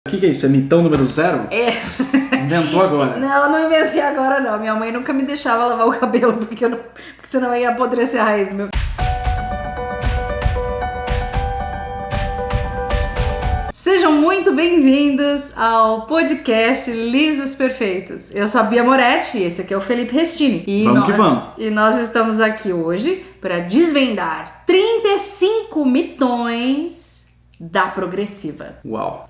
O que é isso? É mitão número 0? É. Inventou agora? Não inventei agora não. Minha mãe nunca me deixava lavar o cabelo porque senão ia apodrecer a raiz do meu. Sejam muito bem-vindos ao podcast Lisos Perfeitos. Eu sou a Bia Moretti e esse aqui é o Felipe Restini. E nós estamos aqui hoje para desvendar 35 mitões da progressiva. Uau!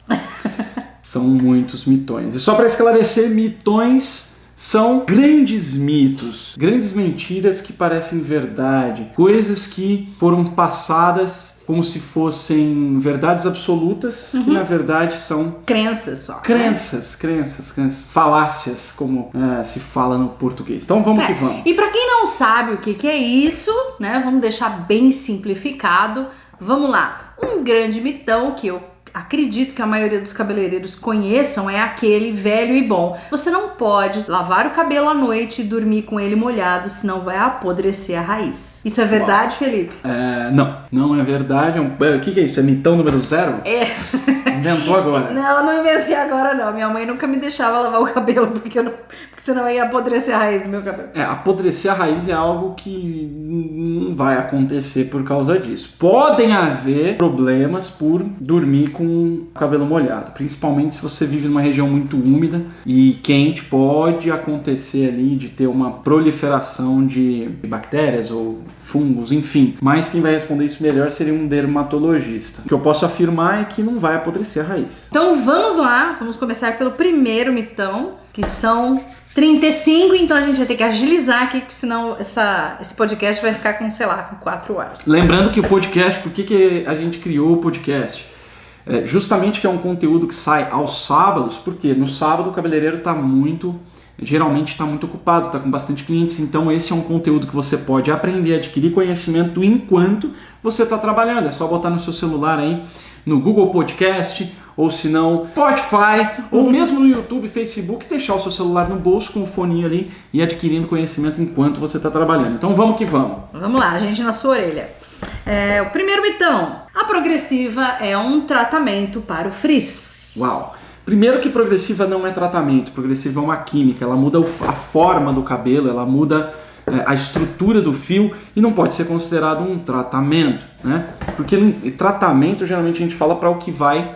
São muitos mitões. E só para esclarecer, mitões são grandes mitos, grandes mentiras que parecem verdade, coisas que foram passadas como se fossem verdades absolutas, que na verdade são crenças só. Crenças, falácias, como se fala no português. Então vamos que vamos. E para quem não sabe o que é isso, né? Vamos deixar bem simplificado. Vamos lá. Um grande mitão que eu acredito que a maioria dos cabeleireiros conheçam é aquele velho e bom. Você não pode lavar o cabelo à noite e dormir com ele molhado, senão vai apodrecer a raiz. Isso é verdade, Felipe? Não é verdade. O que é isso? É mitão número 0? É. Inventou agora? Não inventei agora não. Minha mãe nunca me deixava lavar o cabelo porque senão ia apodrecer a raiz do meu cabelo. Apodrecer a raiz é algo que não vai acontecer por causa disso. Podem haver problemas por dormir com o cabelo molhado, principalmente se você vive numa região muito úmida e quente, pode acontecer ali de ter uma proliferação de bactérias ou fungos, enfim. Mas quem vai responder isso melhor seria um dermatologista. O que eu posso afirmar é que não vai apodrecer a raiz. Então vamos lá, vamos começar pelo primeiro mitão, que são 35, então a gente vai ter que agilizar aqui, porque senão esse podcast vai ficar com 4 horas. Lembrando que o podcast, por que a gente criou o podcast? Justamente que é um conteúdo que sai aos sábados, porque no sábado o cabeleireiro geralmente está muito ocupado, está com bastante clientes, então esse é um conteúdo que você pode aprender, adquirir conhecimento enquanto você está trabalhando. É só botar no seu celular aí, no Google Podcast, ou se não, Spotify, ou mesmo no YouTube, Facebook, deixar o seu celular no bolso com o foninho ali e adquirindo conhecimento enquanto você está trabalhando. Então vamos que vamos. Vamos lá, gente na sua orelha. O primeiro mitão. A progressiva é um tratamento para o frizz. Uau! Primeiro que progressiva não é tratamento, progressiva é uma química, ela muda a forma do cabelo, ela muda a estrutura do fio e não pode ser considerado um tratamento, né? Porque tratamento geralmente a gente fala para o que vai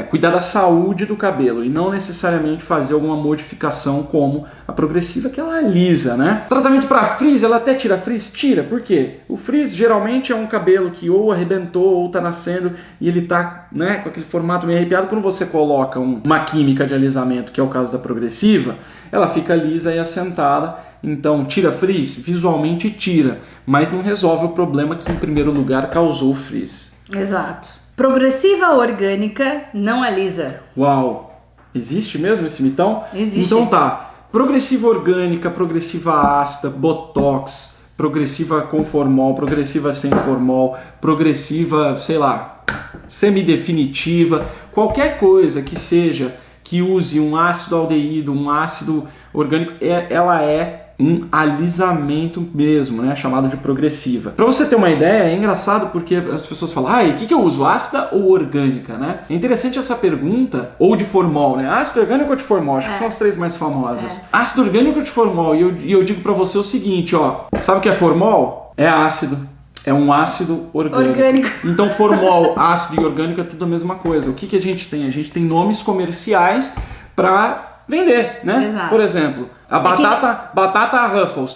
cuidar da saúde do cabelo e não necessariamente fazer alguma modificação como a progressiva, que ela alisa, né? Tratamento para frizz, ela até tira frizz? Tira, por quê? O frizz geralmente é um cabelo que ou arrebentou ou tá nascendo e ele tá, né, com aquele formato meio arrepiado. Quando você coloca uma química de alisamento, que é o caso da progressiva, ela fica lisa e assentada. Então, tira frizz? Visualmente tira, mas não resolve o problema que, em primeiro lugar, causou o frizz. Exato. Progressiva orgânica não alisa. Uau! Existe mesmo esse mitão? Existe. Então tá. Progressiva orgânica, progressiva ácida, botox, progressiva com formol, progressiva sem formol, progressiva, semidefinitiva, qualquer coisa que seja que use um ácido aldeído, um ácido orgânico, ela é um alisamento mesmo, né, chamado de progressiva. Para você ter uma ideia, é engraçado porque as pessoas falam, o que eu uso, ácida ou orgânica, né? É interessante essa pergunta, ou de formol, né? Ácido orgânico ou de formol? Acho que são as três mais famosas. Ácido orgânico ou de formol? E eu digo para você o seguinte, sabe o que é formol? É ácido. É um ácido orgânico. Então formol, ácido e orgânico é tudo a mesma coisa. O que a gente tem? A gente tem nomes comerciais para vender, né? Exato. Por exemplo, a batata Ruffles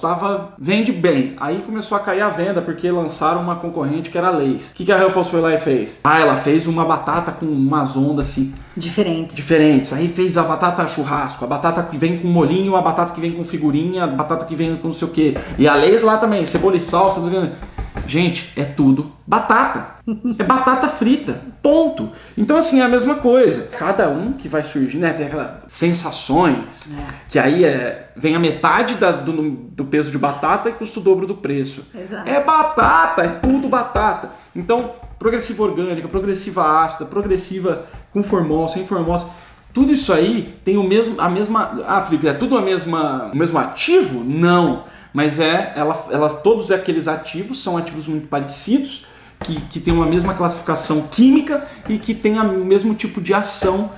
vende bem. Aí começou a cair a venda porque lançaram uma concorrente que era a Lay's. O que a Ruffles foi lá e fez? Ela fez uma batata com umas ondas assim diferentes. Aí fez a batata churrasco, a batata que vem com molinho, a batata que vem com figurinha, a batata que vem com não sei o que. E a Lay's lá também, cebola e salsa. Gente, é tudo batata. É batata frita. Ponto. Então, assim, é a mesma coisa. Cada um que vai surgir, né? Tem aquelas sensações, que aí vem a metade do peso de batata e custa o dobro do preço. Exato. É batata, é tudo batata. Então, progressiva orgânica, progressiva ácida, progressiva com formol, sem formol. Tudo isso aí tem Felipe, é tudo o mesmo ativo? Não. Mas todos aqueles ativos são ativos muito parecidos, que tem uma mesma classificação química e que tem o mesmo tipo de ação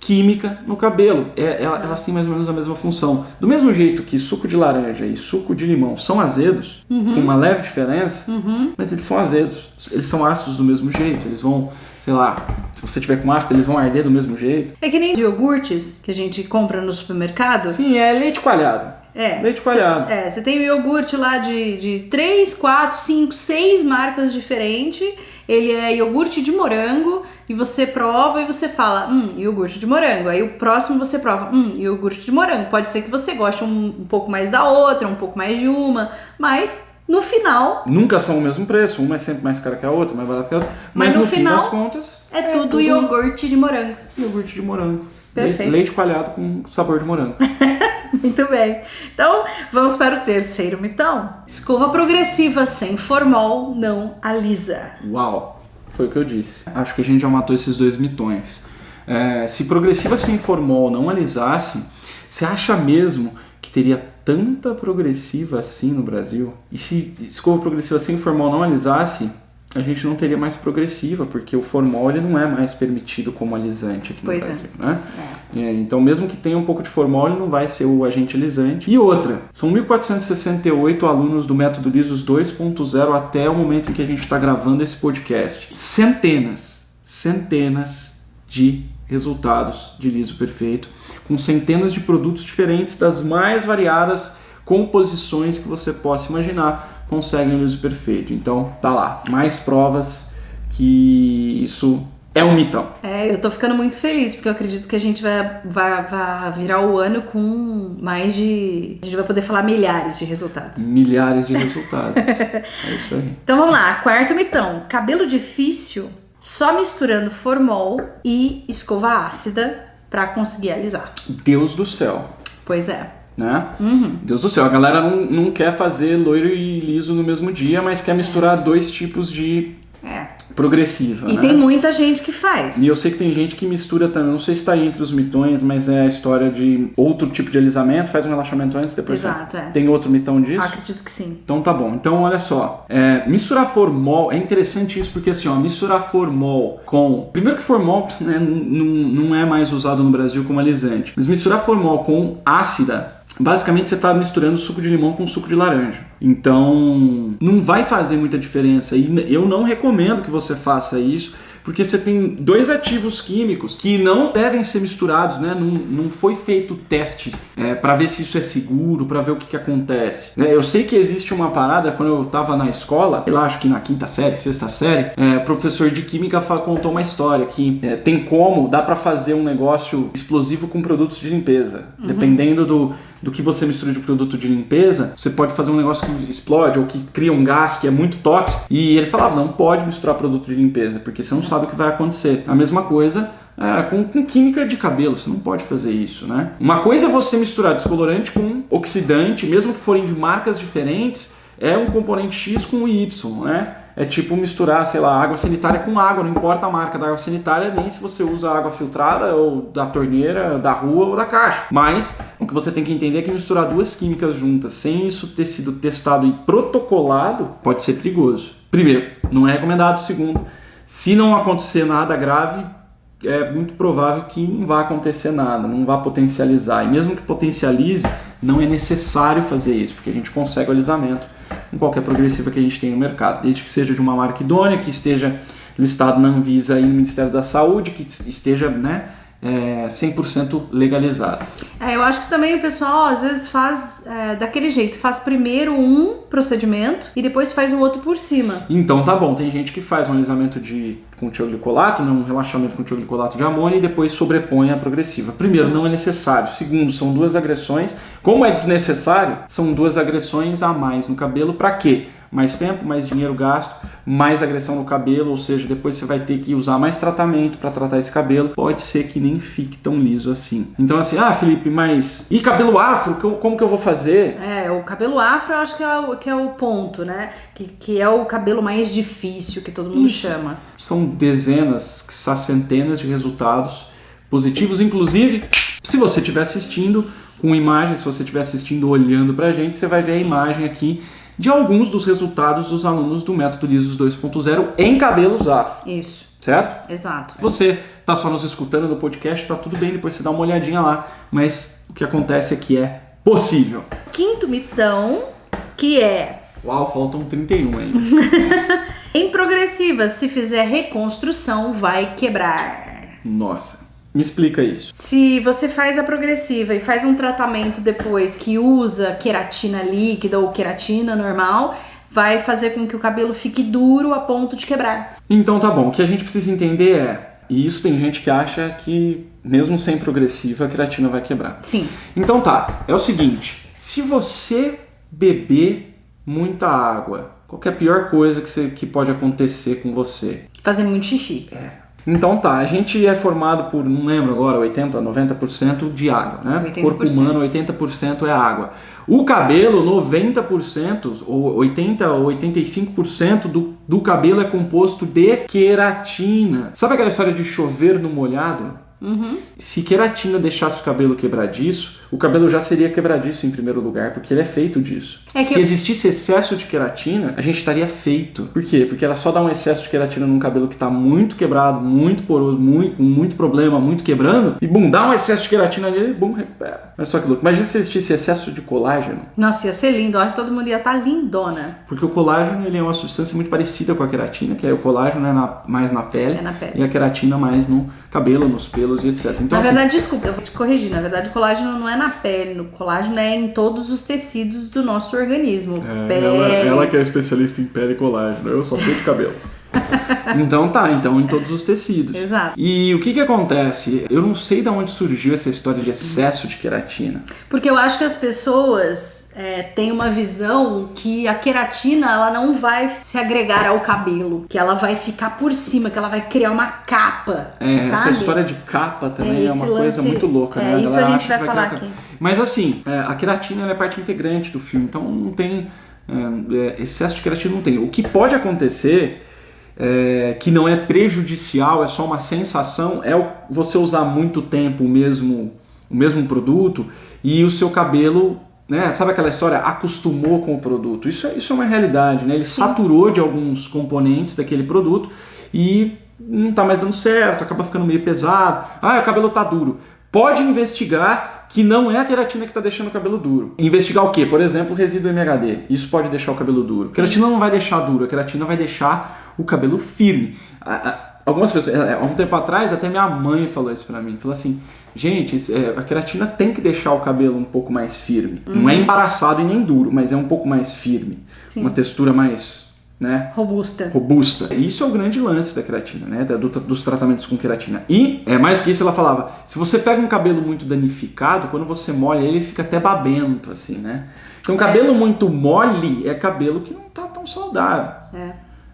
química no cabelo. Elas têm mais ou menos a mesma função. Do mesmo jeito que suco de laranja e suco de limão são azedos, com uma leve diferença, mas eles são azedos. Eles são ácidos do mesmo jeito. Eles vão, sei lá, se você tiver com afta, eles vão arder do mesmo jeito. É que nem os iogurtes que a gente compra no supermercado. Sim, é leite coalhado. Leite coalhado. Você tem o iogurte lá de 3, 4, 5, 6 marcas diferentes. Ele é iogurte de morango e você prova e você fala, iogurte de morango. Aí o próximo você prova, iogurte de morango. Pode ser que você goste um pouco mais da outra, um pouco mais de uma, mas no final... Nunca são o mesmo preço, uma é sempre mais cara que a outra, mais barata que a outra. Mas no final, fim das contas... É tudo iogurte de morango. Iogurte de morango. Perfeito. Leite coalhado com sabor de morango. Muito bem. Então, vamos para o terceiro mitão. Escova progressiva sem formol não alisa. Uau, foi o que eu disse. Acho que a gente já matou esses 2 mitões. Se progressiva sem formol não alisasse, você acha mesmo que teria tanta progressiva assim no Brasil? E se escova progressiva sem formol não alisasse, a gente não teria mais progressiva, porque o formol ele não é mais permitido como alisante aqui no Brasil, né? Então, mesmo que tenha um pouco de formol, ele não vai ser o agente alisante. E outra, são 1.468 alunos do método Lisos 2.0 até o momento em que a gente está gravando esse podcast. Centenas de resultados de liso perfeito, com centenas de produtos diferentes das mais variadas composições que você possa imaginar, conseguem o liso perfeito. Então, tá lá. Mais provas que isso é um mitão. Eu tô ficando muito feliz, porque eu acredito que a gente vai virar o ano com mais de... A gente vai poder falar milhares de resultados. Milhares de resultados. É isso aí. Então vamos lá. Quarto mitão. Cabelo difícil, só misturando formol e escova ácida pra conseguir alisar. Deus do céu. Pois é. Né? Deus do céu, a galera não quer fazer loiro e liso no mesmo dia, mas quer misturar 2 tipos de progressiva. E tem muita gente que faz. E eu sei que tem gente que mistura também, não sei se está aí entre os mitões, mas é a história de outro tipo de alisamento, faz um relaxamento antes, depois tem outro mitão disso? Acredito que sim. Então tá bom, então olha só, misturar formol, é interessante isso porque assim, misturar formol com... Primeiro que formol não é mais usado no Brasil como alisante, mas misturar formol com ácida, basicamente você está misturando suco de limão com suco de laranja. Então, não vai fazer muita diferença. E eu não recomendo que você faça isso, porque você tem 2 ativos químicos que não devem ser misturados, né? Não foi feito teste para ver se isso é seguro, para ver o que acontece. Eu sei que existe uma parada, quando eu estava na escola, sei lá, acho que na 5ª série, 6ª série, professor de química contou uma história que dá para fazer um negócio explosivo com produtos de limpeza. Dependendo do que você mistura de produto de limpeza, você pode fazer um negócio que explode ou que cria um gás que é muito tóxico. E ele falava, não pode misturar produto de limpeza, porque você não sabe o que vai acontecer. A mesma coisa com química de cabelo, você não pode fazer isso, né? Uma coisa é você misturar descolorante com oxidante, mesmo que forem de marcas diferentes, é um componente X com o Y, né? É tipo misturar, sei lá, água sanitária com água, não importa a marca da água sanitária, nem se você usa água filtrada ou da torneira, da rua ou da caixa. Mas o que você tem que entender é que misturar 2 químicas juntas sem isso ter sido testado e protocolado pode ser perigoso. Primeiro, não é recomendado. Segundo, se não acontecer nada grave, é muito provável que não vá acontecer nada, não vá potencializar. E mesmo que potencialize, não é necessário fazer isso, porque a gente consegue o alisamento com qualquer progressiva que a gente tem no mercado, desde que seja de uma marca idônea, que esteja listado na Anvisa e no Ministério da Saúde, que esteja 100% legalizado. Eu acho que também o pessoal às vezes faz daquele jeito, faz primeiro um procedimento e depois faz o outro por cima. Então tá bom, tem gente que faz um alisamento com tioglicolato, um relaxamento com tioglicolato de amônia e depois sobrepõe a progressiva. Primeiro, não é necessário. Segundo, são 2 agressões. Como é desnecessário, são 2 agressões a mais no cabelo. Para quê? Mais tempo, mais dinheiro gasto, mais agressão no cabelo, ou seja, depois você vai ter que usar mais tratamento para tratar esse cabelo. Pode ser que nem fique tão liso assim. Então assim, Felipe, mas e cabelo afro? Como que eu vou fazer? O cabelo afro eu acho que é o ponto, né? Que é o cabelo mais difícil, que todo mundo chama. São dezenas, centenas de resultados positivos, inclusive, se você estiver assistindo com imagem, se você estiver assistindo olhando pra gente, você vai ver a imagem aqui de alguns dos resultados dos alunos do método Lisos 2.0 em cabelos afro. Isso. certo? Exato. Se você tá só nos escutando no podcast, tá tudo bem, depois você dá uma olhadinha lá, mas o que acontece é que é possível. Quinto mitão, que é... Uau, faltam 31 ainda. Em progressiva, se fizer reconstrução, vai quebrar. Nossa, me explica isso. Se você faz a progressiva e faz um tratamento depois que usa queratina líquida ou queratina normal, vai fazer com que o cabelo fique duro a ponto de quebrar. Então tá bom, o que a gente precisa entender é, e isso tem gente que acha que mesmo sem progressiva a queratina vai quebrar. Sim. Então tá, é o seguinte, se você beber muita água, qual que é a pior coisa que pode acontecer com você? Fazer muito xixi. Então tá, a gente é formado por, não lembro agora, 80%, 90% de água, né? 80%. Corpo humano, 80% é água. O cabelo, 90%, ou 80% ou 85% do cabelo é composto de queratina. Sabe aquela história de chover no molhado? Uhum. Se queratina deixasse o cabelo quebradiço, o cabelo já seria quebradiço em primeiro lugar, porque ele é feito disso. Se existisse excesso de queratina, a gente estaria feito. Por quê? Porque ela só dá um excesso de queratina num cabelo que está muito quebrado, muito poroso, com muito problema, muito quebrando, e bum, dá um excesso de queratina nele e bum, recupera. Olha só que louco. Imagina se existisse excesso de colágeno. Nossa, ia ser lindo. Olha, todo mundo ia estar lindona. Porque o colágeno ele é uma substância muito parecida com a queratina, que é o colágeno mais na pele, e a queratina mais no cabelo, nos pelos e etc. Então, na verdade, desculpa, eu vou te corrigir. Na verdade, o colágeno não é na pele. O colágeno é em todos os tecidos do nosso organismo. Ela que é especialista em pele e colágeno. Eu só sei de cabelo. Então em todos os tecidos. Exato. E o que acontece? Eu não sei de onde surgiu essa história de excesso de queratina. Porque eu acho que as pessoas têm uma visão que a queratina ela não vai se agregar ao cabelo, que ela vai ficar por cima, que ela vai criar uma capa, sabe? Essa história de capa também é uma coisa muito louca, né? Isso a gente vai falar aqui. Mas assim, a queratina ela é parte integrante do fio, então não tem excesso de queratina, não tem. O que pode acontecer que não é prejudicial, é só uma sensação, é você usar muito tempo o mesmo produto e o seu cabelo, né, sabe aquela história, acostumou com o produto. Isso é uma realidade, né? Ele saturou de alguns componentes daquele produto e não está mais dando certo, acaba ficando meio pesado. O cabelo está duro. Pode investigar que não é a queratina que está deixando o cabelo duro. Investigar o quê? Por exemplo, o resíduo MHD. Isso pode deixar o cabelo duro. A queratina não vai deixar duro, a queratina vai deixar o cabelo firme. Algumas pessoas, há um tempo atrás, até minha mãe falou isso pra mim. Falou assim, gente, a queratina tem que deixar o cabelo um pouco mais firme. Não é embaraçado e nem duro, mas é um pouco mais firme. Sim. Uma textura mais... né? Robusta. Isso é o grande lance da queratina, né? Dos tratamentos com queratina. E, mais do que isso, ela falava, se você pega um cabelo muito danificado, quando você molha ele fica até babento, assim, né? Então, cabelo muito mole é cabelo que não tá tão saudável.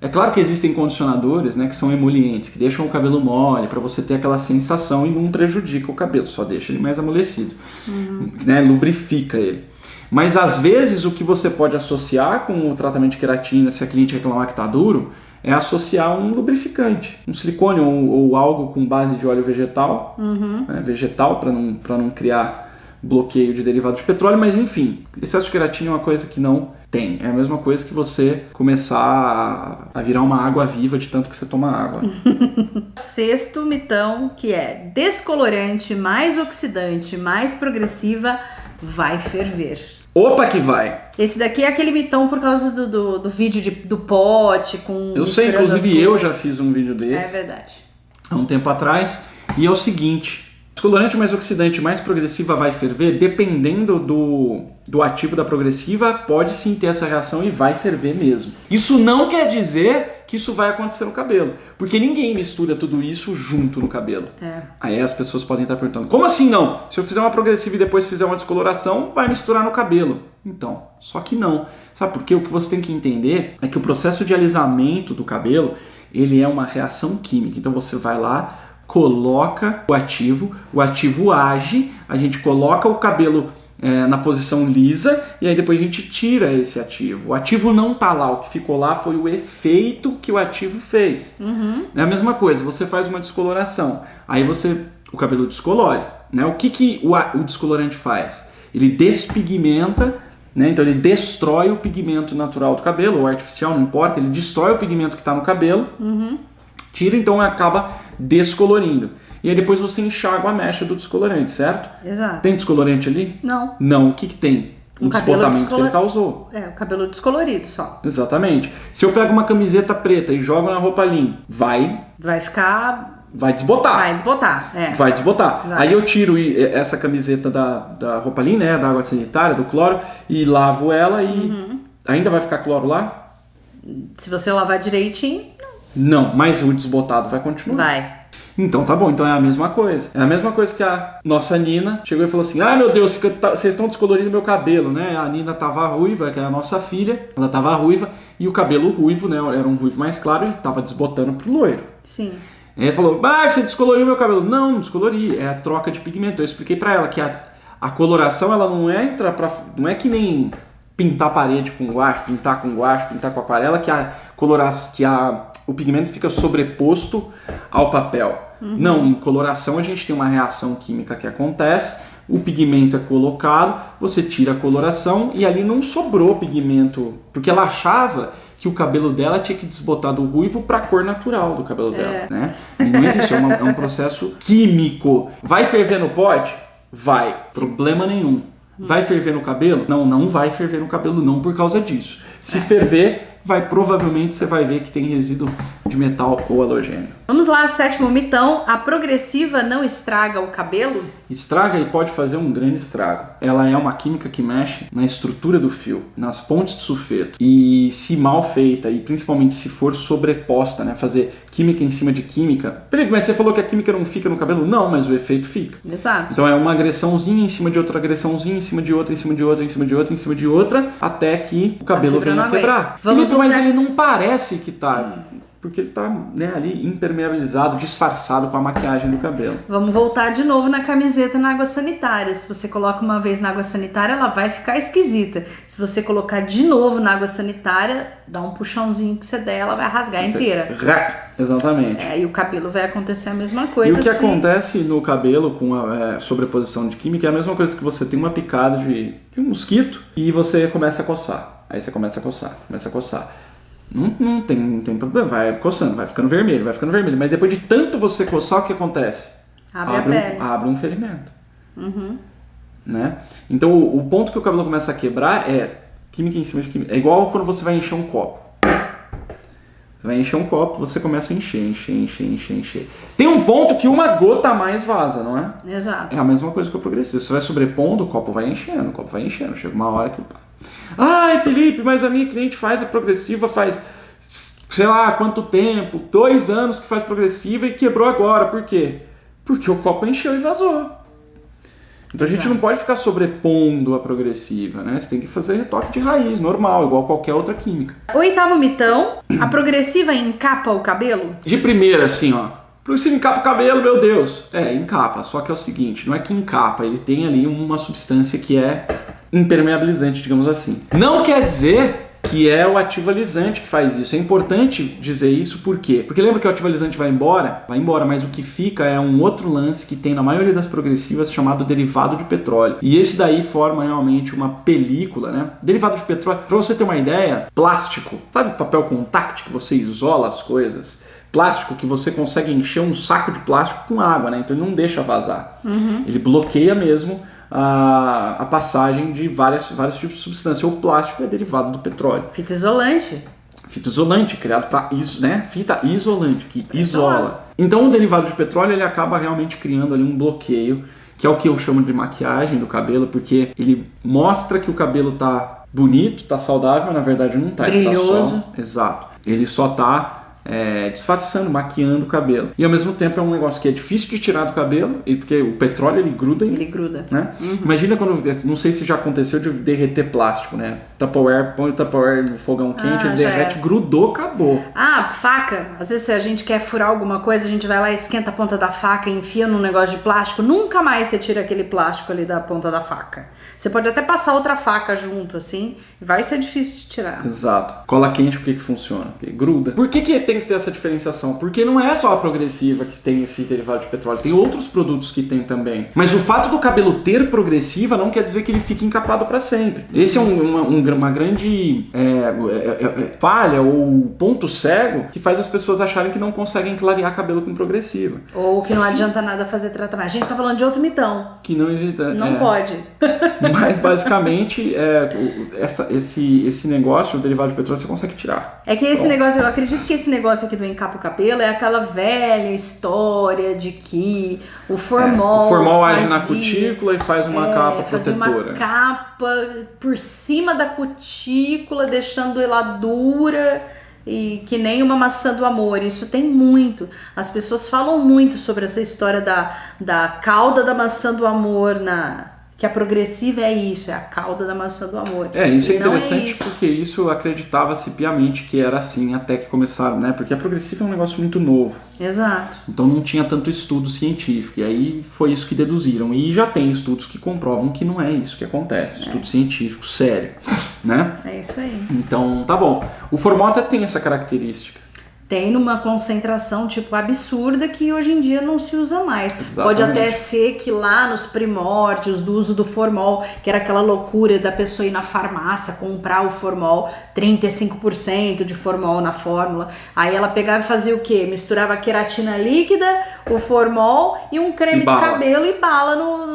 É claro que existem condicionadores, né, que são emolientes, que deixam o cabelo mole para você ter aquela sensação e não prejudica o cabelo, só deixa ele mais amolecido, né? Lubrifica ele. Mas às vezes o que você pode associar com o tratamento de queratina, se a cliente reclamar que está duro, é associar um lubrificante, um silicone ou algo com base de óleo vegetal, né, vegetal para não criar bloqueio de derivados de petróleo, mas enfim, excesso de queratina é uma coisa que não tem. É a mesma coisa que você começar a virar uma água viva de tanto que você toma água. Sexto mitão, que é descolorante, mais oxidante, mais progressiva, vai ferver. Opa que vai! Esse daqui é aquele mitão por causa do vídeo do pote com... Eu sei, inclusive eu já fiz um vídeo desse. É verdade. Há um tempo atrás. E é o seguinte, descolorante mais oxidante mais progressiva vai ferver, dependendo do ativo da progressiva, pode sim ter essa reação e vai ferver mesmo. Isso não quer dizer que isso vai acontecer no cabelo, porque ninguém mistura tudo isso junto no cabelo. Aí as pessoas podem estar perguntando, como assim não? Se eu fizer uma progressiva e depois fizer uma descoloração, vai misturar no cabelo. Então, só que não. Sabe por quê? O que você tem que entender é que o processo de alisamento do cabelo, ele é uma reação química. Então você vai lá, coloca o ativo age, a gente coloca o cabelo na posição lisa e aí depois a gente tira esse ativo. O ativo não tá lá, o que ficou lá foi o efeito que o ativo fez. É a mesma coisa, você faz uma descoloração, aí o cabelo descolore, né? O que o descolorante faz? Ele despigmenta, né? Então ele destrói o pigmento natural do cabelo, ou artificial, não importa, ele destrói o pigmento que está no cabelo. Tira, então acaba descolorindo. E aí depois você enxágua a mecha do descolorante, certo? Exato. Tem descolorante ali? Não. Não. O que tem? O desbotamento que ele causou. O cabelo descolorido só. Exatamente. Se eu pego uma camiseta preta e jogo na roupa limpa, vai ficar... Vai desbotar. Vai desbotar, Vai desbotar. Vai. Aí eu tiro essa camiseta da roupa limpa, né, da água sanitária, do cloro, e lavo ela e ainda vai ficar cloro lá? Se você lavar direitinho, não, mas o desbotado vai continuar. vai. Então tá bom, então é a mesma coisa. É a mesma coisa que a nossa Nina chegou e falou assim: ai meu Deus, vocês estão descolorindo meu cabelo, né? A Nina tava ruiva, que é a nossa filha, ela tava ruiva, e o cabelo ruivo, né? Era um ruivo mais claro, ele tava desbotando pro loiro. Sim. Aí ele falou: você descoloriu meu cabelo. Não descolori, é a troca de pigmento. Eu expliquei pra ela que a coloração, ela não é que nem pintar a parede com guache, pintar com guache, pintar com aquarela, que o pigmento fica sobreposto ao papel. Não, em coloração a gente tem uma reação química que acontece, o pigmento é colocado, você tira a coloração e ali não sobrou pigmento, porque ela achava que o cabelo dela tinha que desbotar do ruivo para a cor natural do cabelo dela, né? E não existe, é um processo químico. Vai ferver no pote? Vai, problema nenhum. Vai ferver no cabelo? Não, não vai ferver no cabelo não por causa disso. Se ferver, provavelmente você vai ver que tem resíduo de metal ou halogênio. Vamos lá, 7º mitão. A progressiva não estraga o cabelo? Estraga e pode fazer um grande estrago. Ela é uma química que mexe na estrutura do fio, nas pontes de sulfeto. E se mal feita, e principalmente se for sobreposta, né, fazer química em cima de química. Felipe, mas você falou que a química não fica no cabelo? Não, mas o efeito fica. Exato. Então é uma agressãozinha em cima de outra agressãozinha, em cima de outra, em cima de outra, em cima de outra, em cima de outra, até que o cabelo venha a quebrar. Felipe, mas ele não parece que tá... Porque ele tá, né, ali impermeabilizado, disfarçado com a maquiagem do cabelo. Vamos voltar de novo na camiseta na água sanitária. Se você coloca uma vez na água sanitária, ela vai ficar esquisita. Se você colocar de novo na água sanitária, dá um puxãozinho que você der, ela vai rasgar inteira. Exatamente. E o cabelo vai acontecer a mesma coisa. E o que acontece no cabelo com a sobreposição de química é a mesma coisa que você tem uma picada de um mosquito e você começa a coçar. Aí você começa a coçar. Não tem problema, vai coçando, vai ficando vermelho, mas depois de tanto você coçar, o que acontece? Abre um ferimento. Né? Então o ponto que o cabelo começa a quebrar é química em cima de química. É igual quando você vai encher um copo. Você vai encher um copo, você começa a encher. Tem um ponto que uma gota a mais vaza, não é? Exato. É a mesma coisa que o progressivo. Você vai sobrepondo, o copo vai enchendo. Chega uma hora que... Ai, Felipe, mas a minha cliente faz a progressiva faz, sei lá, quanto tempo, 2 anos que faz progressiva e quebrou agora. Por quê? Porque o copo encheu e vazou. Então a gente não pode ficar sobrepondo a progressiva, né? Você tem que fazer retoque de raiz, normal, igual qualquer outra química. 8º mitão, a progressiva encapa o cabelo? De primeira, assim, ó. Progressiva encapa o cabelo, meu Deus. Encapa, só que é o seguinte, não é que encapa, ele tem ali uma substância que é impermeabilizante, digamos assim. Não quer dizer que é o ativo alisante que faz isso. É importante dizer isso, por quê? Porque lembra que o ativo alisante vai embora, mas o que fica é um outro lance que tem na maioria das progressivas chamado derivado de petróleo. E esse daí forma realmente uma película, né? Derivado de petróleo, pra você ter uma ideia, plástico, sabe papel contact que você isola as coisas? Plástico que você consegue encher um saco de plástico com água, né? Então ele não deixa vazar. Ele bloqueia mesmo a passagem de vários tipos de substância. O plástico é derivado do petróleo. Fita isolante, criado para isso, né? Fita isolante, que isola. Então o derivado de petróleo ele acaba realmente criando ali um bloqueio, que é o que eu chamo de maquiagem do cabelo, porque ele mostra que o cabelo tá bonito, tá saudável, mas na verdade não tá. Brilhoso. Exato. Ele só tá disfarçando, maquiando o cabelo. E ao mesmo tempo é um negócio que é difícil de tirar do cabelo, porque o petróleo ele gruda. Né? Imagina quando, não sei se já aconteceu de derreter plástico, né? Tupperware, põe o Tupperware no fogão quente, ele derrete, grudou, acabou. Faca. Às vezes se a gente quer furar alguma coisa, a gente vai lá, esquenta a ponta da faca, enfia num negócio de plástico, nunca mais você tira aquele plástico ali da ponta da faca. Você pode até passar outra faca junto, assim, vai ser difícil de tirar. Exato. Cola quente, por que funciona? Porque gruda. Por que tem que ter essa diferenciação? Porque não é só a Progressiva que tem esse derivado de petróleo, tem outros produtos que tem também. Mas o fato do cabelo ter Progressiva não quer dizer que ele fique encapado para sempre. Esse é uma grande falha ou ponto cego que faz as pessoas acharem que não conseguem clarear cabelo com Progressiva. Ou que não adianta nada fazer tratamento. A gente tá falando de outro mitão. Que não existe. Não pode. Mas basicamente, esse negócio, o derivado de petróleo, você consegue tirar. É que esse negócio, eu acredito que esse negócio aqui do encapa o cabelo é aquela velha história de que o formol. O formol age na cutícula e faz uma capa fazia protetora. Uma capa por cima da cutícula, deixando ela dura. E que nem uma maçã do amor, isso tem muito. As pessoas falam muito sobre essa história da cauda da maçã do amor, que a Progressiva é isso, é a cauda da maçã do amor. Isso é interessante porque isso acreditava-se piamente que era assim até que começaram, né? Porque a Progressiva é um negócio muito novo. Exato. Então não tinha tanto estudo científico, e aí foi isso que deduziram. E já tem estudos que comprovam que não é isso que acontece, estudo científico sério, né? É isso aí. Então, tá bom. O formol até tem essa característica. Tem numa concentração tipo absurda que hoje em dia não se usa mais. Exatamente. Pode até ser que lá nos primórdios do uso do formol, que era aquela loucura da pessoa ir na farmácia comprar o formol, 35% de formol na fórmula. Aí ela pegava e fazia o quê? Misturava a queratina líquida, o formol e um creme de cabelo e bala no...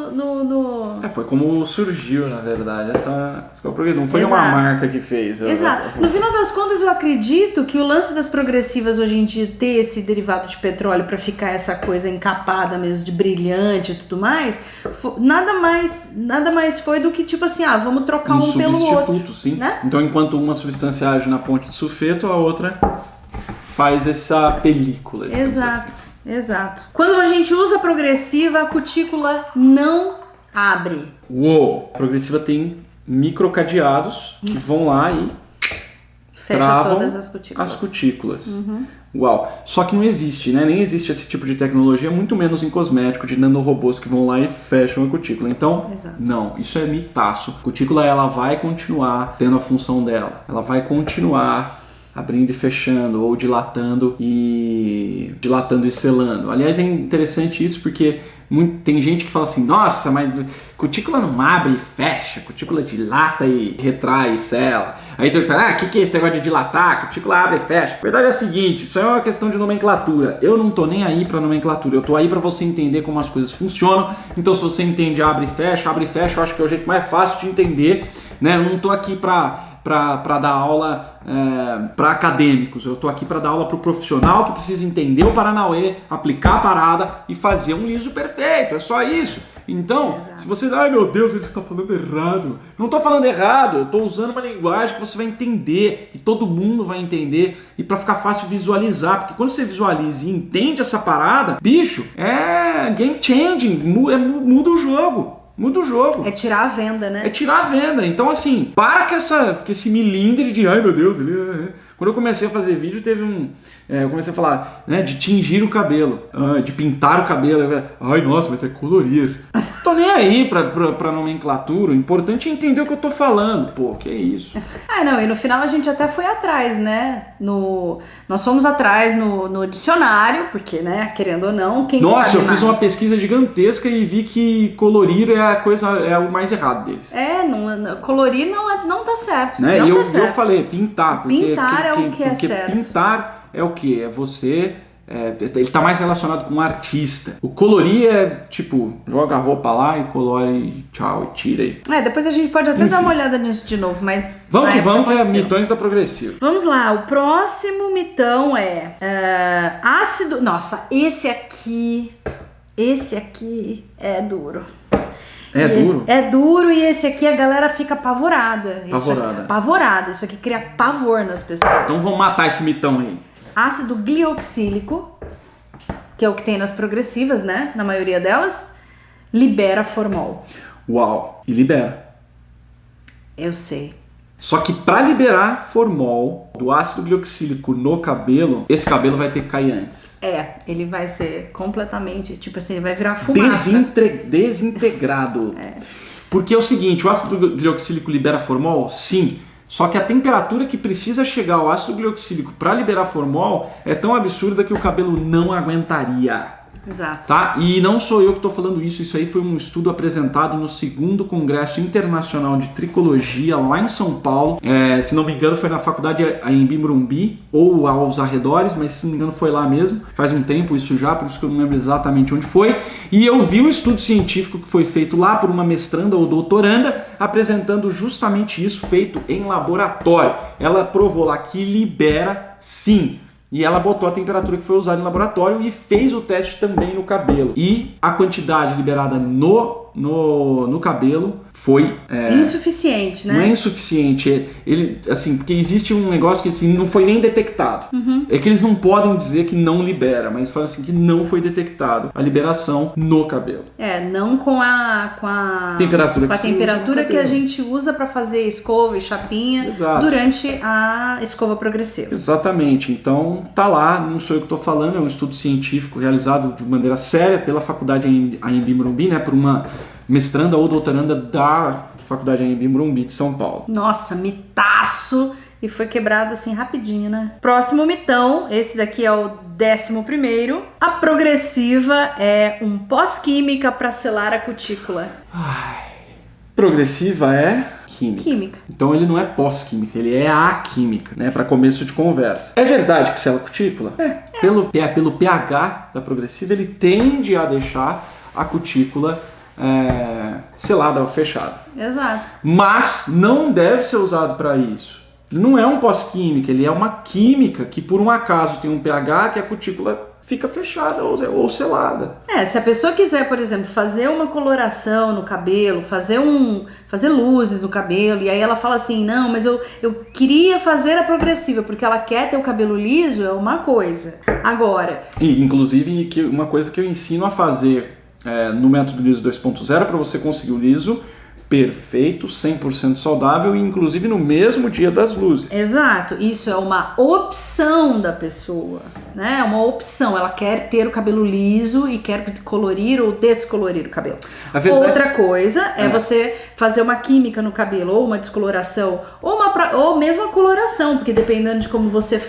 Foi como surgiu, na verdade, não foi uma marca que fez. Exato. No final das contas, eu acredito que o lance das progressivas hoje em dia ter esse derivado de petróleo para ficar essa coisa encapada mesmo, de brilhante e tudo mais, nada mais foi do que tipo assim, vamos trocar um pelo outro. Substituto, sim. Né? Então, enquanto uma substância age na ponte de sulfeto, a outra faz essa película. Exato, assim. exato. Quando a gente usa progressiva, a cutícula não abre. Uou! A progressiva tem microcadeados que vão lá e fecha todas as cutículas. Uau! Só que não existe, né? Nem existe esse tipo de tecnologia, muito menos em cosmético, de nanorobôs que vão lá e fecham a cutícula. Então, não, isso é mitaço. A cutícula, ela vai continuar tendo a função dela. Ela vai continuar abrindo e fechando, ou dilatando e selando. Aliás, é interessante isso porque tem gente que fala assim, nossa, mas cutícula não abre e fecha, cutícula dilata e retrai e sela. Aí você fala, o que é esse negócio de dilatar? Cutícula abre e fecha. A verdade é a seguinte, isso é uma questão de nomenclatura. Eu não tô nem aí pra nomenclatura, eu tô aí pra você entender como as coisas funcionam. Então se você entende abre e fecha, eu acho que é o jeito mais fácil de entender, né? Eu não tô aqui pra dar aula para acadêmicos, eu tô aqui para dar aula para o profissional que precisa entender o Paranauê, aplicar a parada e fazer um liso perfeito, é só isso. Então, se você ai meu Deus, ele está falando errado. Não estou falando errado, eu estou usando uma linguagem que você vai entender, que todo mundo vai entender, e para ficar fácil visualizar, porque quando você visualiza e entende essa parada, bicho, é game changing, muda o jogo. Muda o jogo. É tirar a venda, né? É tirar a venda. Então, assim, para com esse milindre de ai meu Deus, ele... Quando eu comecei a fazer vídeo, teve eu comecei a falar, né, de tingir o cabelo, de pintar o cabelo. Ai, nossa, mas é colorir. Tô nem aí pra nomenclatura. O importante é entender o que eu tô falando. Pô, que isso. Não, e no final a gente até foi atrás, né? Nós fomos atrás no dicionário, porque, né, querendo ou não, quem Nossa, sabe eu fiz uma pesquisa gigantesca e vi que colorir é o mais errado deles. Colorir não tá certo. Né? Não E tá eu certo. falei, pintar. Porque Pintar é o que é certo. Pintar é o que? É você... ele tá mais relacionado com um artista. O colorir é tipo, joga a roupa lá e colore e tchau, e tira aí. Depois a gente pode até dar uma olhada nisso de novo, mas... Vamos que é mitões da Progressiva. Vamos lá, o próximo mitão é ácido... Nossa, esse aqui é duro. Duro? É duro e esse aqui a galera fica apavorada. Apavorada. Isso aqui cria pavor nas pessoas. Então vamos matar esse mitão aí. Ácido glioxílico, que é o que tem nas progressivas, né? Na maioria delas, libera formol. Uau, e libera. Eu sei. Só que para liberar formol do ácido glioxílico no cabelo, esse cabelo vai ter que cair antes. Ele vai ser completamente, tipo assim, ele vai virar fumaça. Desintegrado. Porque é o seguinte, o ácido glioxílico libera formol? Sim. Só que a temperatura que precisa chegar ao ácido glicoxílico para liberar formol é tão absurda que o cabelo não aguentaria. Exato. Tá? E não sou eu que estou falando isso aí foi um estudo apresentado no 2º Congresso Internacional de Tricologia lá em São Paulo. Se não me engano foi na faculdade Anhembi Morumbi ou aos arredores, mas se não me engano foi lá mesmo. Faz um tempo isso já, por isso que eu não lembro exatamente onde foi. E eu vi o estudo científico que foi feito lá por uma mestranda ou doutoranda apresentando justamente isso, feito em laboratório. Ela provou lá que libera sim. E ela botou a temperatura que foi usada em laboratório e fez o teste também no cabelo. E a quantidade liberada no cabelo foi... insuficiente, né? Não é insuficiente. Ele, assim, porque existe um negócio que assim, não foi nem detectado. É que eles não podem dizer que não libera, mas falam assim que não foi detectado a liberação no cabelo. Não com a temperatura, que a gente usa para fazer escova e chapinha. Exato. Durante a escova progressiva. Exatamente. Então tá lá, não sou eu que estou falando, é um estudo científico realizado de maneira séria pela faculdade Anhembi Morumbi, né, por uma mestranda ou doutoranda da faculdade Anhembi Morumbi de São Paulo. Nossa, mitaço! E foi quebrado assim rapidinho, né? Próximo mitão, esse daqui é o 11º. A progressiva é um pós-química para selar a cutícula. Progressiva é... Química. Então ele não é pós-química, ele é a química, né? Para começo de conversa. É verdade que sela a cutícula? Pelo pH da progressiva, ele tende a deixar a cutícula selada ou fechada. Exato. Mas não deve ser usado para isso. Ele não é um pós-química, ele é uma química que por um acaso tem um pH que a cutícula fica fechada ou selada. Se a pessoa quiser, por exemplo, fazer uma coloração no cabelo, fazer luzes no cabelo, e aí ela fala assim, não, mas eu queria fazer a progressiva, porque ela quer ter o cabelo liso, é uma coisa. Agora... E, inclusive, uma coisa que eu ensino a fazer no método liso 2.0 para você conseguir o liso perfeito, 100% saudável e inclusive no mesmo dia das luzes. Exato, isso é uma opção da pessoa, né? É uma opção, ela quer ter o cabelo liso e quer colorir ou descolorir o cabelo. Outra coisa é você fazer uma química no cabelo, ou uma descoloração, ou mesmo a coloração, porque dependendo de como você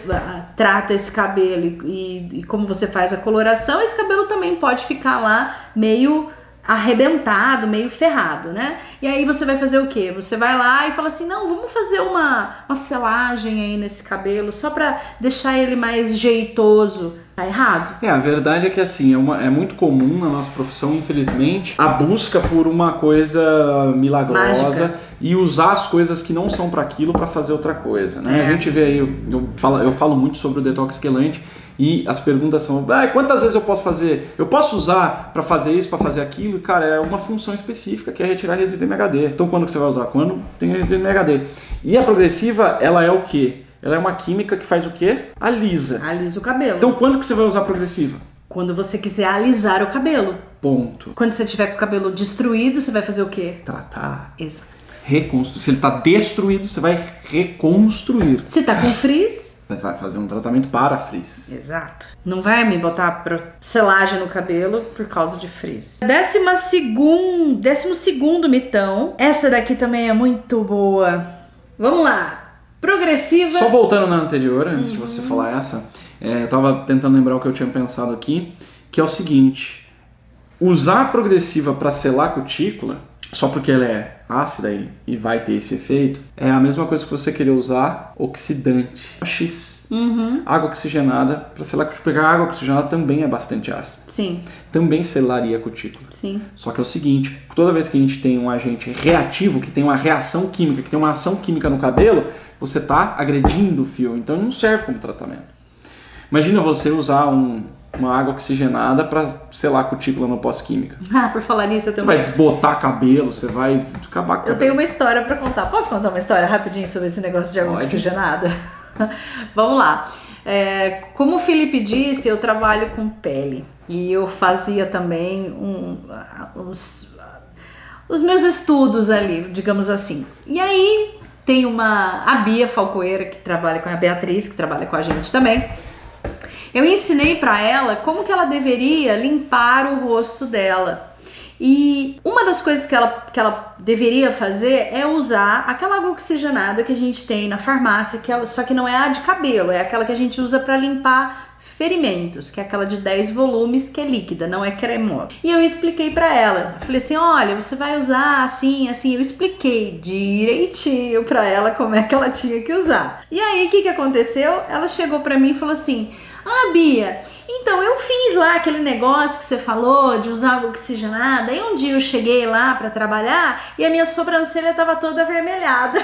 trata esse cabelo e como você faz a coloração, esse cabelo também pode ficar lá meio arrebentado, meio ferrado, né? E aí você vai fazer o quê? Você vai lá e fala assim, não, vamos fazer uma selagem aí nesse cabelo, só pra deixar ele mais jeitoso. Tá errado? A verdade é que assim, é muito comum na nossa profissão, infelizmente, a busca por uma coisa milagrosa. Mágica. E usar as coisas que não são para aquilo para fazer outra coisa, né? A gente vê aí, eu falo muito sobre o detox quelante e as perguntas são, quantas vezes eu posso fazer? Eu posso usar para fazer isso, para fazer aquilo? Cara, é uma função específica que é retirar resíduo MHD. Então quando que você vai usar? Quando tem resíduo MHD. E a progressiva, ela é o quê? Ela é uma química que faz o quê? Alisa. Alisa o cabelo. Então quando que você vai usar a progressiva? Quando você quiser alisar o cabelo. Ponto. Quando você tiver com o cabelo destruído, você vai fazer o quê? Tratar. Exato. Reconstruir. Se ele está destruído, você vai reconstruir. Se tá com frizz, vai fazer um tratamento para frizz. Exato. Não vai me botar selagem no cabelo por causa de frizz. 12º mitão. Essa daqui também é muito boa. Vamos lá. Progressiva. Só voltando na anterior, antes de você falar essa, eu tava tentando lembrar o que eu tinha pensado aqui, que é o seguinte: usar a progressiva para selar a cutícula, só porque ela é ácida e vai ter esse efeito, é a mesma coisa que você querer usar oxidante, X. Água oxigenada para selar a cutícula, porque a água oxigenada também é bastante ácida. Sim. Também selaria a cutícula. Sim. Só que é o seguinte, toda vez que a gente tem um agente reativo, que tem uma reação química, que tem uma ação química no cabelo, você está agredindo o fio, então não serve como tratamento. Imagina você usar uma água oxigenada para selar a cutícula no pós-química. Por falar nisso, eu tenho Você vai desbotar cabelo, você vai acabar com o cabelo. Eu tenho uma história para contar. Posso contar uma história rapidinho sobre esse negócio de água oxigenada? Vamos lá. Como o Felipe disse, eu trabalho com pele. E eu fazia também os meus estudos ali, digamos assim. E aí tem a Bia Falcoeira, que trabalha com a Beatriz, que trabalha com a gente também. Eu ensinei para ela como que ela deveria limpar o rosto dela. E uma das coisas que ela deveria fazer é usar aquela água oxigenada que a gente tem na farmácia, só que não é a de cabelo, é aquela que a gente usa para limpar ferimentos, que é aquela de 10 volumes, que é líquida, não é cremosa. E eu expliquei pra ela, falei assim, olha, você vai usar assim, assim, eu expliquei direitinho pra ela como é que ela tinha que usar. E aí, o que aconteceu? Ela chegou pra mim e falou assim, Bia, então eu fiz lá aquele negócio que você falou de usar água oxigenada, aí um dia eu cheguei lá pra trabalhar e a minha sobrancelha tava toda avermelhada.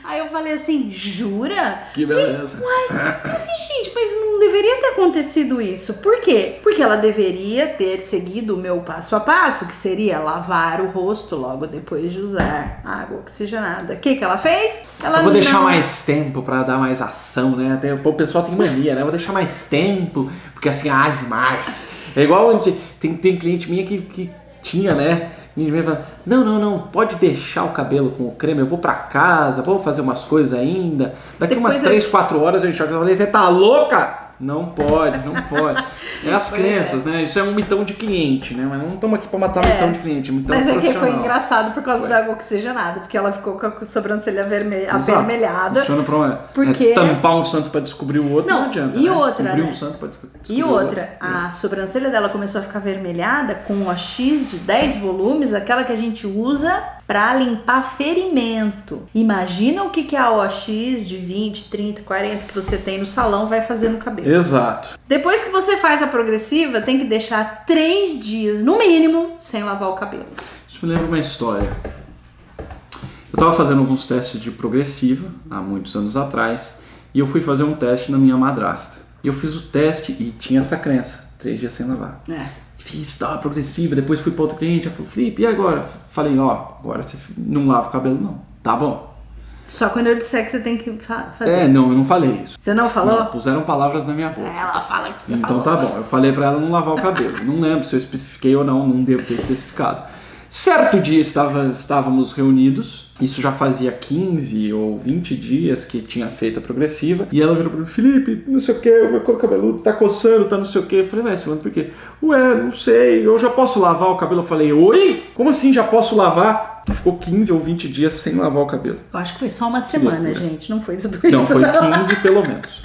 Aí eu falei assim, jura? Que beleza. Falei assim, gente, mas não deveria ter acontecido isso. Por quê? Porque ela deveria ter seguido o meu passo a passo, que seria lavar o rosto logo depois de usar água oxigenada. O que ela fez? Ela eu vou deixar mais tempo pra dar mais ação, né? Até, o pessoal tem mania, né? Eu vou deixar mais tempo, porque assim age mais. É igual tem cliente minha que tinha, né? E me fala, não, pode deixar o cabelo com o creme, eu vou pra casa, vou fazer umas coisas ainda. Daqui depois umas 3, 4 horas a gente joga e fala, você tá louca? Não pode. É as crenças, né? Isso é um mitão de cliente, né? Mas não estamos aqui pra matar mitão de cliente, mitão mas profissional. Mas é que foi engraçado por causa da água oxigenada, porque ela ficou com a sobrancelha avermelhada. Funciona pra porque... tampar um santo pra descobrir o outro, não adianta. E né? outra, Cobrir né? um santo pra descobrir e outra, o outro. a sobrancelha dela começou a ficar avermelhada com o X de 10 volumes, aquela que a gente usa pra limpar ferimento. Imagina o que a OX de 20, 30, 40 que você tem no salão vai fazer no cabelo. Exato. Depois que você faz a progressiva, tem que deixar 3 dias, no mínimo, sem lavar o cabelo. Isso me lembra uma história. Eu tava fazendo alguns testes de progressiva, há muitos anos atrás, e eu fui fazer um teste na minha madrasta. Eu fiz o teste e tinha essa crença, 3 dias sem lavar. Fiz, tava progressiva, depois fui para outro cliente, eu falei, Felipe, e agora? Falei, agora você não lava o cabelo não, tá bom. Só quando eu disser que você tem que fazer. Não, eu não falei isso. Você não falou? Não, puseram palavras na minha boca. Ela fala que você então falou. Tá bom, eu falei pra ela não lavar o cabelo. Não lembro se eu especifiquei ou não devo ter especificado. Certo dia estávamos reunidos, isso já fazia 15 ou 20 dias que tinha feito a progressiva, e ela virou pra mim, Felipe, não sei o que, o meu couro cabeludo tá coçando, tá não sei o que. Eu falei, Silvano, por quê? Não sei, eu já posso lavar o cabelo? Eu falei, oi? Como assim já posso lavar? Ficou 15 ou 20 dias sem lavar o cabelo. Eu acho que foi só uma semana, gente, não foi tudo isso. Não, foi 15 pelo menos.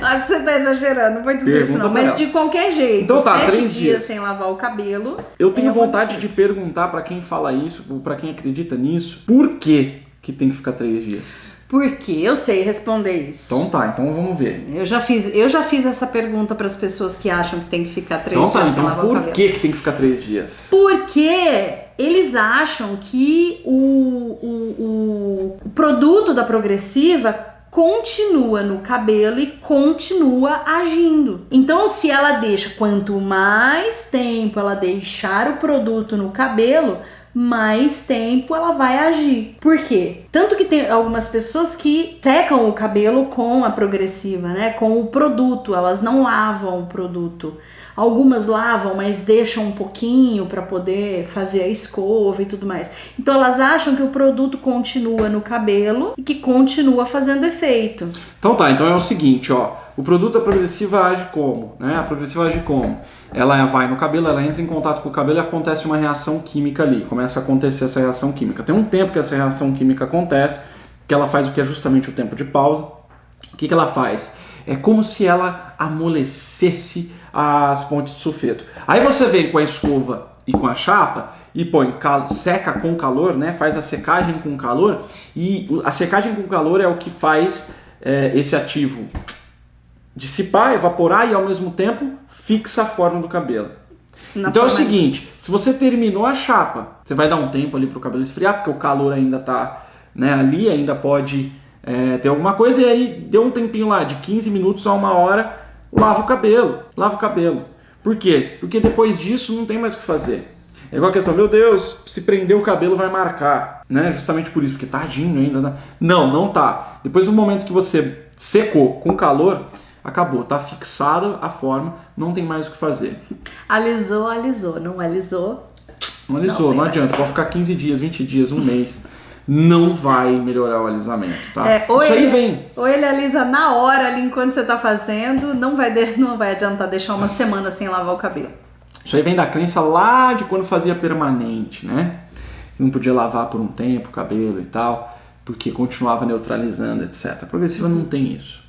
Acho que você tá exagerando, não foi tudo isso não, mas de qualquer jeito, então, 7 dias sem lavar o cabelo. Eu tenho vontade de perguntar pra quem fala isso, pra quem acredita nisso, por que tem que ficar 3 dias? Porque eu sei responder isso. Então tá, então vamos ver. Eu já fiz essa pergunta para as pessoas que acham que tem que ficar 3 dias sem lavar o cabelo. Então por que tem que ficar 3 dias? Porque eles acham que o produto da progressiva continua no cabelo e continua agindo. Então, se ela deixa, quanto mais tempo ela deixar o produto no cabelo, mais tempo ela vai agir. Por quê? Tanto que tem algumas pessoas que secam o cabelo com a progressiva, né? Com o produto, elas não lavam o produto. Algumas lavam, mas deixam um pouquinho para poder fazer a escova e tudo mais. Então elas acham que o produto continua no cabelo e que continua fazendo efeito. Então tá, então é o seguinte, o produto da progressiva age como, né? A progressiva age como? Ela vai no cabelo, ela entra em contato com o cabelo e acontece uma reação química ali. Começa a acontecer essa reação química. Tem um tempo que essa reação química acontece, que ela faz o que é justamente o tempo de pausa. O que ela faz? É como se ela amolecesse as pontes de sulfeto. Aí você vem com a escova e com a chapa e põe, seca com calor, né? Faz a secagem com calor, e a secagem com calor é o que faz esse ativo dissipar, evaporar e ao mesmo tempo fixa a forma do cabelo. Então é o seguinte, se você terminou a chapa, você vai dar um tempo ali para o cabelo esfriar, porque o calor ainda está, né, ali, ainda pode ter alguma coisa, e aí deu um tempinho lá, de 15 minutos a 1 hora, lava o cabelo. Por quê? Porque depois disso não tem mais o que fazer. É igual a questão, meu Deus, se prender o cabelo vai marcar, né? Justamente por isso, porque tá agindo ainda. Tá? Não tá. Depois do momento que você secou com calor, acabou, tá fixada a forma, não tem mais o que fazer. Alisou, não alisou. Não adianta, pode ficar 15 dias, 20 dias, 1 mês. Não vai melhorar o alisamento, tá? Isso aí vem. Ou ele alisa na hora ali enquanto você tá fazendo, não vai adiantar deixar 1 semana sem lavar o cabelo. Isso aí vem da crença lá de quando fazia permanente, né? Não podia lavar por um tempo o cabelo e tal, porque continuava neutralizando, etc. A progressiva não tem isso.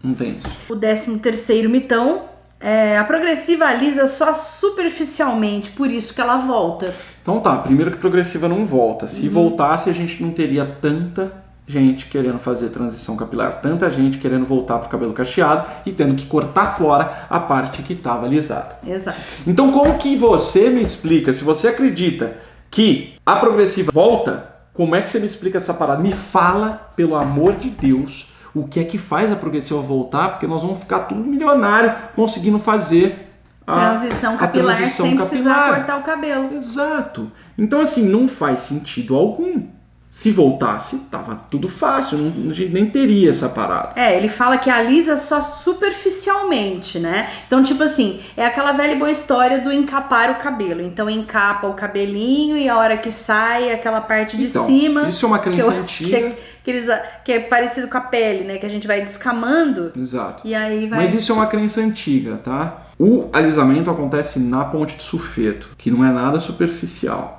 Não tem isso. O 13º mitão é a progressiva alisa só superficialmente, por isso que ela volta. Então tá, primeiro que progressiva não volta. Se voltasse, a gente não teria tanta gente querendo fazer transição capilar, tanta gente querendo voltar pro cabelo cacheado e tendo que cortar fora a parte que estava alisada. Exato. Então como que você me explica, se você acredita que a progressiva volta, como é que você me explica essa parada? Me fala, pelo amor de Deus, o que é que faz a progressiva voltar, porque nós vamos ficar tudo milionário conseguindo fazer transição capilar sem precisar cortar o cabelo. Exato. Então assim, não faz sentido algum. Se voltasse, tava tudo fácil, a gente nem teria essa parada. Ele fala que alisa só superficialmente, né? Então, tipo assim, é aquela velha e boa história do encapar o cabelo. Então, encapa o cabelinho e a hora que sai, aquela parte de cima... Isso é uma crença antiga. Que é parecido com a pele, né? Que a gente vai descamando. Exato. E aí vai... Mas isso é uma crença antiga, tá? O alisamento acontece na ponte de sulfeto, que não é nada superficial.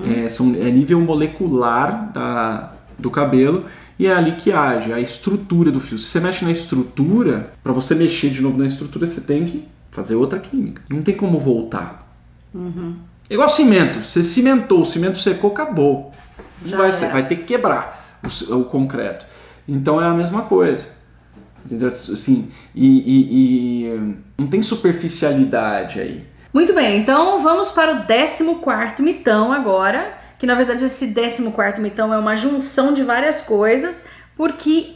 É nível molecular do cabelo e é ali que age, a estrutura do fio. Se você mexe na estrutura, para você mexer de novo na estrutura, você tem que fazer outra química. Não tem como voltar. É igual cimento. Você cimentou, o cimento secou, acabou. Vai ter que quebrar o concreto. Então é a mesma coisa. Entendeu? Assim, não tem superficialidade aí. Muito bem, então vamos para o 14º mitão agora, que na verdade esse 14º mitão é uma junção de várias coisas, porque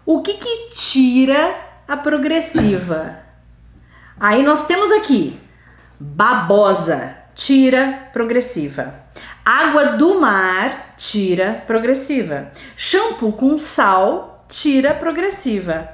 o que tira a progressiva? Aí nós temos aqui, babosa, tira progressiva. Água do mar, tira progressiva. Shampoo com sal, tira progressiva.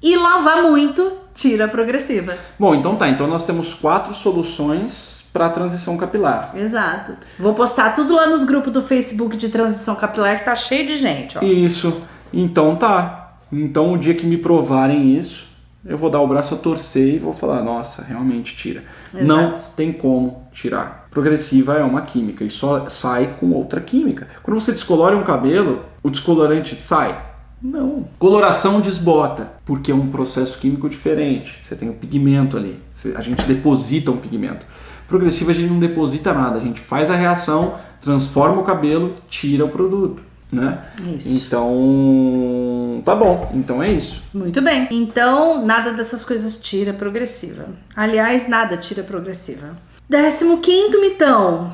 E lavar muito, tira progressiva. Bom, então tá. Então nós temos 4 soluções para transição capilar. Exato. Vou postar tudo lá nos grupos do Facebook de transição capilar, que tá cheio de gente, ó. Isso. Então tá. Então o dia que me provarem isso, eu vou dar o braço a torcer e vou falar, nossa, realmente tira. Exato. Não tem como tirar. Progressiva é uma química e só sai com outra química. Quando você descolora um cabelo, o descolorante sai? Não. Coloração desbota, porque é um processo químico diferente. Você tem um pigmento ali. A gente deposita um pigmento. Progressiva a gente não deposita nada. A gente faz a reação, transforma o cabelo, tira o produto, né? Isso. Então, tá bom. Então é isso. Muito bem. Então, nada dessas coisas tira progressiva. Aliás, nada tira progressiva. 15º mitão.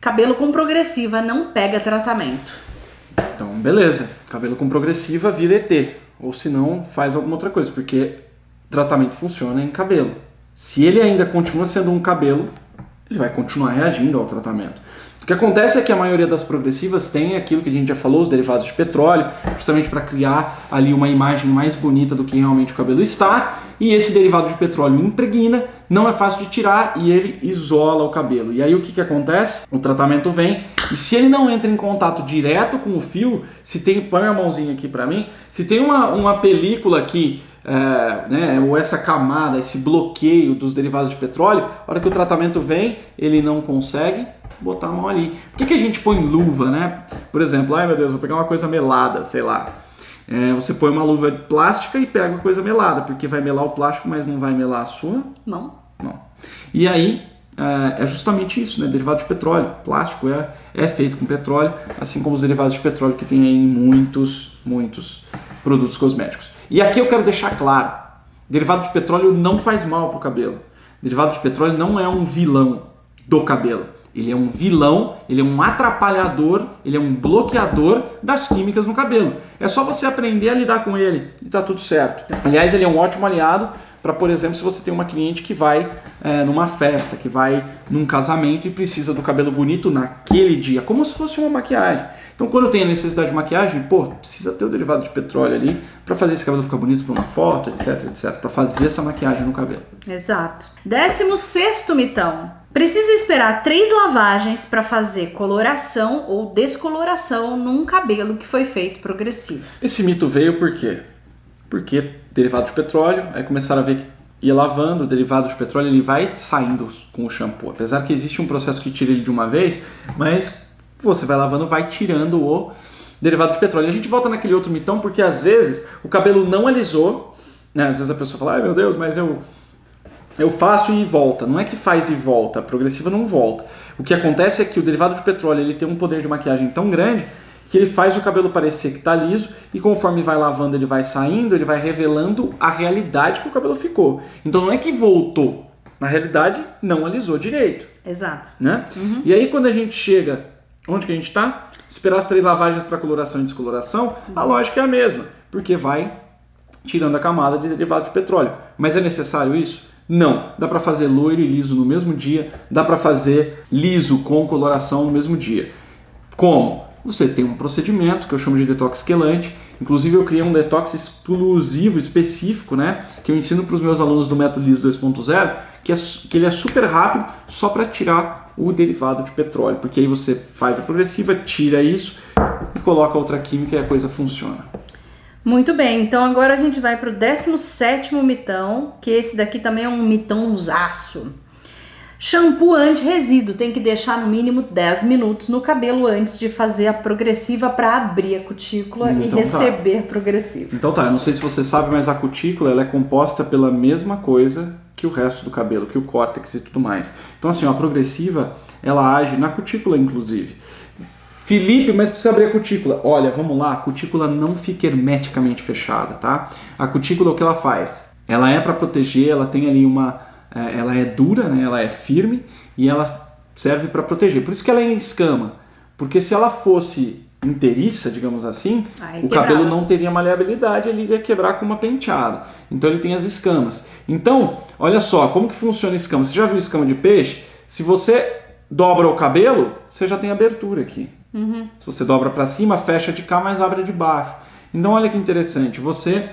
Cabelo com progressiva não pega tratamento. Então, beleza. Cabelo com progressiva vira ET. Ou se não, faz alguma outra coisa. Porque tratamento funciona em cabelo. Se ele ainda continua sendo um cabelo, ele vai continuar reagindo ao tratamento. O que acontece é que a maioria das progressivas tem aquilo que a gente já falou, os derivados de petróleo, justamente para criar ali uma imagem mais bonita do que realmente o cabelo está. E esse derivado de petróleo impregna, não é fácil de tirar e ele isola o cabelo. E aí o que acontece? O tratamento vem e se ele não entra em contato direto com o fio, se tem, põe a mãozinha aqui para mim, se tem uma película aqui, né, ou essa camada, esse bloqueio dos derivados de petróleo, a hora que o tratamento vem, ele não consegue botar a mão ali. Por que a gente põe luva, né? Por exemplo, ai meu Deus, vou pegar uma coisa melada, sei lá. Você põe uma luva plástica e pega uma coisa melada, porque vai melar o plástico, mas não vai melar a sua mão. Não. E aí, é justamente isso, né? Derivado de petróleo. Plástico é feito com petróleo, assim como os derivados de petróleo que tem aí em muitos produtos cosméticos. E aqui eu quero deixar claro, derivado de petróleo não faz mal para o cabelo. Derivado de petróleo não é um vilão do cabelo. Ele é um vilão, ele é um atrapalhador, ele é um bloqueador das químicas no cabelo. É só você aprender a lidar com ele e tá tudo certo. Aliás, ele é um ótimo aliado para, por exemplo, se você tem uma cliente que vai numa festa, que vai num casamento e precisa do cabelo bonito naquele dia, como se fosse uma maquiagem. Então, quando tem a necessidade de maquiagem, precisa ter o derivado de petróleo ali para fazer esse cabelo ficar bonito para uma foto, etc, etc, para fazer essa maquiagem no cabelo. Exato. 16º mitão. Precisa esperar 3 lavagens para fazer coloração ou descoloração num cabelo que foi feito progressivo. Esse mito veio por quê? Porque derivado de petróleo, aí começaram a ver ir lavando, o derivado de petróleo ele vai saindo com o shampoo. Apesar que existe um processo que tira ele de uma vez, mas você vai lavando, vai tirando o derivado de petróleo. E a gente volta naquele outro mitão, porque às vezes o cabelo não alisou, né? Às vezes a pessoa fala, ai meu Deus, mas eu faço e volta. Não é que faz e volta, a progressiva não volta. O que acontece é que o derivado de petróleo ele tem um poder de maquiagem tão grande que ele faz o cabelo parecer que está liso e conforme vai lavando ele vai saindo, ele vai revelando a realidade que o cabelo ficou. Então não é que voltou, na realidade não alisou direito. Exato. Né? E aí quando a gente chega, onde que a gente está? Esperar as 3 lavagens para coloração e descoloração, a lógica é a mesma, porque vai tirando a camada de derivado de petróleo. Mas é necessário isso? Não. Dá para fazer loiro e liso no mesmo dia, dá para fazer liso com coloração no mesmo dia. Como? Você tem um procedimento que eu chamo de detox quelante. Inclusive eu criei um detox exclusivo, específico, né? Que eu ensino para os meus alunos do método Liso 2.0, que ele é super rápido, só para tirar o derivado de petróleo. Porque aí você faz a progressiva, tira isso e coloca outra química e a coisa funciona. Muito bem, então agora a gente vai para o 17º mitão, que esse daqui também é um mitãozaço. Shampoo anti-resíduo, tem que deixar no mínimo 10 minutos no cabelo antes de fazer a progressiva para abrir a cutícula e receber progressiva. Então tá, eu não sei se você sabe, mas a cutícula ela é composta pela mesma coisa que o resto do cabelo, que o córtex e tudo mais. Então assim, a progressiva ela age na cutícula inclusive. Felipe, mas precisa abrir a cutícula. Olha, vamos lá, a cutícula não fica hermeticamente fechada, tá? A cutícula o que ela faz? Ela é para proteger, ela tem ali ela é dura, né? Ela é firme e ela serve para proteger. Por isso que ela é em escama. Porque se ela fosse inteiriça, digamos assim, o cabelo não teria maleabilidade, ele iria quebrar com uma penteada. Então ele tem as escamas. Então, olha só, como que funciona a escama? Você já viu escama de peixe? Se você dobra o cabelo, você já tem abertura aqui. Se você dobra para cima, fecha de cá, mas abre de baixo. Então olha que interessante, você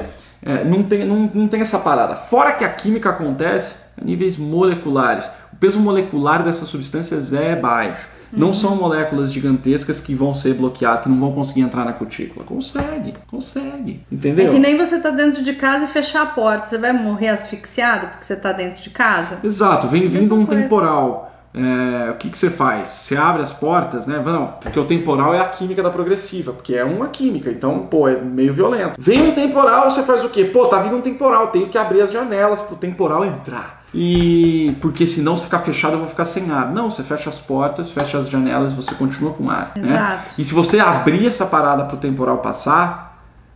não tem essa parada. Fora que a química acontece a níveis moleculares. O peso molecular dessas substâncias é baixo. Não são moléculas gigantescas que vão ser bloqueadas, que não vão conseguir entrar na cutícula. Consegue. Entendeu? É que nem você tá dentro de casa e fechar a porta. Você vai morrer asfixiado porque você tá dentro de casa? Exato, vem vindo um temporal. O que você faz? Você abre as portas, né? Não, porque o temporal é a química da progressiva, porque é uma química, então, é meio violento. Vem um temporal, você faz o quê? Tá vindo um temporal, tenho que abrir as janelas pro temporal entrar. E porque senão se ficar fechado eu vou ficar sem ar. Não, você fecha as portas, fecha as janelas, você continua com ar. Exato. Né? E se você abrir essa parada pro temporal passar,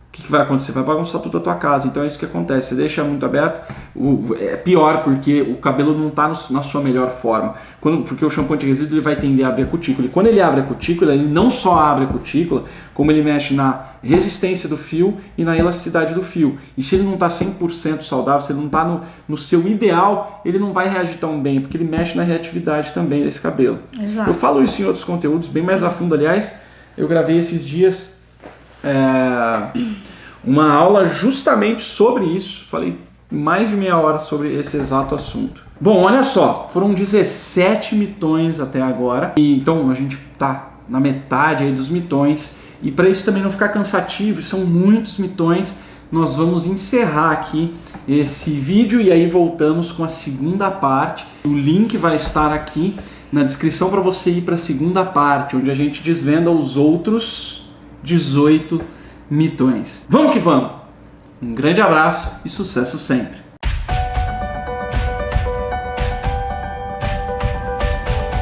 o que vai acontecer? Vai bagunçar tudo a tua casa. Então é isso que acontece. Você deixa muito aberto, é pior porque o cabelo não está na sua melhor forma. Porque o shampoo anti-resíduo ele vai tender a abrir a cutícula. E quando ele abre a cutícula, ele não só abre a cutícula, como ele mexe na resistência do fio e na elasticidade do fio. E se ele não está 100% saudável, se ele não está no seu ideal, ele não vai reagir tão bem, porque ele mexe na reatividade também desse cabelo. Exato. Eu falo isso em outros conteúdos, bem mais a fundo, aliás. Eu gravei esses dias uma aula justamente sobre isso. Falei mais de meia hora sobre esse exato assunto. Bom, olha só, foram 17 mitões até agora. E então a gente tá na metade aí dos mitões. E para isso também não ficar cansativo, são muitos mitões, nós vamos encerrar aqui esse vídeo e aí voltamos com a segunda parte. O link vai estar aqui na descrição para você ir para a segunda parte, onde a gente desvenda os outros 18 mitões. Vamos que vamos! Um grande abraço e sucesso sempre!